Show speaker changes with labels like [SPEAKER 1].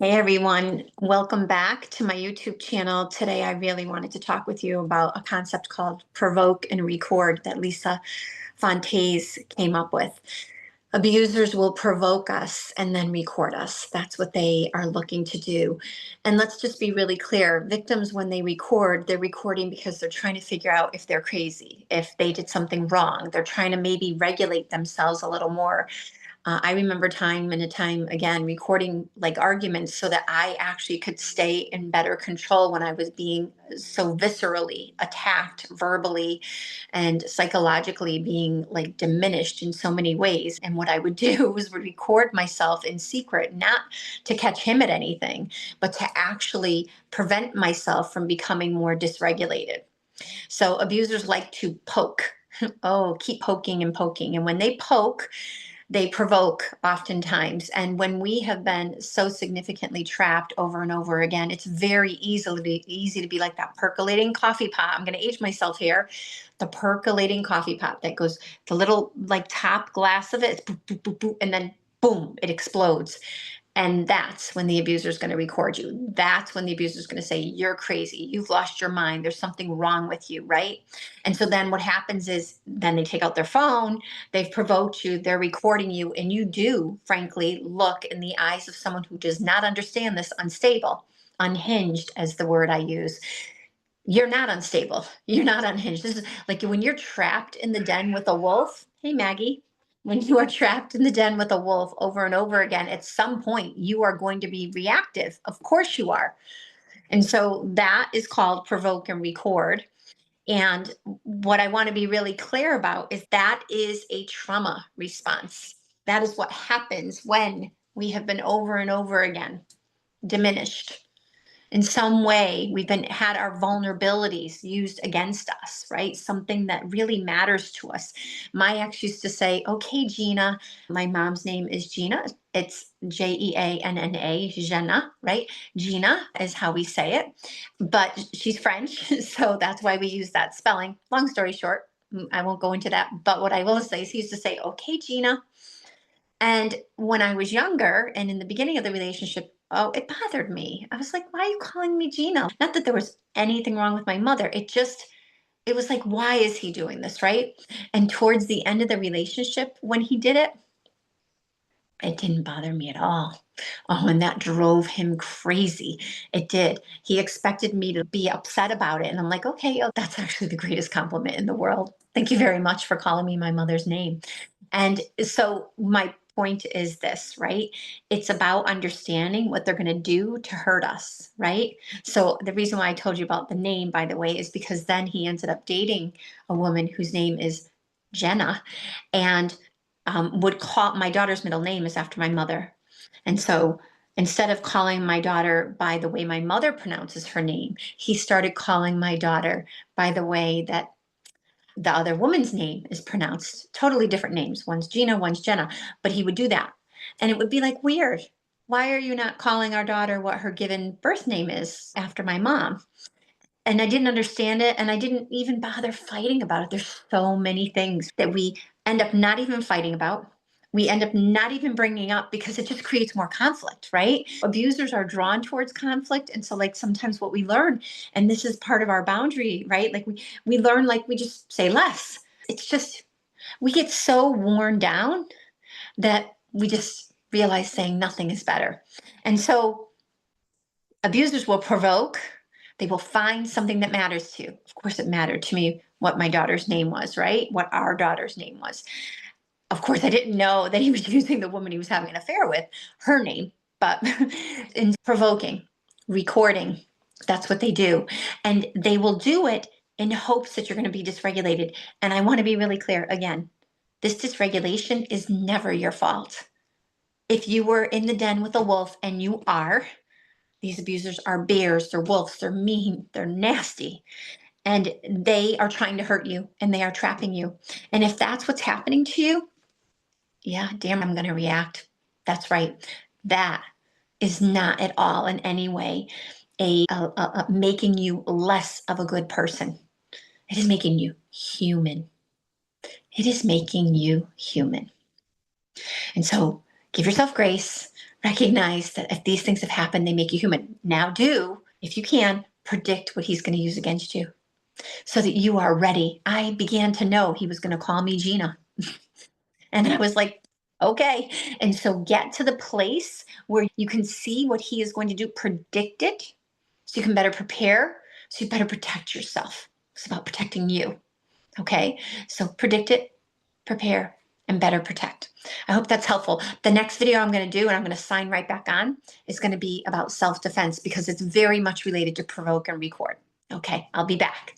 [SPEAKER 1] Hey everyone, welcome back to my YouTube channel. Today I really wanted to talk with you about a concept called provoke and record that Lisa Fontaise came up with. Abusers will provoke us and then record us. That's what they are looking to do. And let's just be really clear. Victims, when they record, they're recording because they're trying to figure out if they're crazy, if they did something wrong. They're trying to maybe regulate themselves a little more. I remember time and a time again recording like arguments so that I actually could stay in better control when I was being so viscerally attacked verbally and psychologically being like diminished in so many ways. And what I would do was would record myself in secret, not to catch him at anything, but to actually prevent myself from becoming more dysregulated. So abusers like to poke. Oh, keep poking and poking. And when they poke, they provoke oftentimes. And when we have been so significantly trapped over and over again, it's very easy to be like that percolating coffee pot. I'm going to age myself here. The percolating coffee pot that goes, the little like top glass of it, boop, boop, boop, boop, and then boom, it explodes. And that's when the abuser is going to record you. That's when the abuser is going to say, you're crazy. You've lost your mind. There's something wrong with you, right? And so then what happens is then they take out their phone, they've provoked you, they're recording you, and you do, frankly, look in the eyes of someone who does not understand this unstable, unhinged, as the word I use. You're not unstable. You're not unhinged. This is like when you're trapped in the den with a wolf. Hey, Maggie. When you are trapped in the den with a wolf over and over again, at some point you are going to be reactive. Of course you are. And so that is called provoke and record. And what I want to be really clear about is that is a trauma response. That is what happens when we have been over and over again diminished in some way. We've been had our vulnerabilities used against us, right? Something that really matters to us. My ex used to say, okay, Gina. My mom's name is Gina. It's Jeanna, Jenna, right? Gina is how we say it, but she's French, so that's why we use that spelling. Long story short, I won't go into that, but what I will say is he used to say, okay, Gina. And when I was younger and in the beginning of the relationship, oh, it bothered me. I was like, why are you calling me Gina? Not that there was anything wrong with my mother. It was like, why is he doing this? Right. And towards the end of the relationship, when he did it, it didn't bother me at all. Oh, and that drove him crazy. It did. He expected me to be upset about it. And I'm like, okay, oh, that's actually the greatest compliment in the world. Thank you very much for calling me my mother's name. And so my point is this, right? It's about understanding what they're going to do to hurt us, right? So the reason why I told you about the name, by the way, is because then he ended up dating a woman whose name is Jenna, and would call my daughter's middle name is after my mother. And so instead of calling my daughter by the way my mother pronounces her name, he started calling my daughter by the way that the other woman's name is pronounced. Totally different names. One's Gina, one's Jenna. But he would do that. And it would be like weird. Why are you not calling our daughter what her given birth name is after my mom? And I didn't understand it. And I didn't even bother fighting about it. There's so many things that we end up not even fighting about. We end up not even bringing up because it just creates more conflict, right? Abusers are drawn towards conflict. And so, like, sometimes what we learn, and this is part of our boundary, right? Like, we learn, like, we just say less. It's just, we get so worn down that we just realize saying nothing is better. And so, abusers will provoke, they will find something that matters to you. Of course, it mattered to me what my daughter's name was, right? What our daughter's name was. Of course, I didn't know that he was using the woman he was having an affair with, her name, but in provoking, recording, that's what they do. And they will do it in hopes that you're going to be dysregulated. And I want to be really clear again, this dysregulation is never your fault. If you were in the den with a wolf, and you are, these abusers are bears, they're wolves, they're mean, they're nasty, and they are trying to hurt you and they are trapping you. And if that's what's happening to you, yeah, damn, I'm going to react. That's right. That is not at all in any way a making you less of a good person. It is making you human. It is making you human. And so give yourself grace, Recognize that if these things have happened, they make you human. Now do, if you can, predict what he's going to use against you so that you are ready. I began to know he was going to call me Gina. And I was like, okay. And so get to the place where you can see what he is going to do, predict it so you can better prepare, so you better protect yourself. It's about protecting you. Okay. So predict it, prepare, and better protect. I hope that's helpful. The next video I'm going to do, and I'm going to sign right back on, is going to be about self-defense because it's very much related to provoke and record. Okay. I'll be back.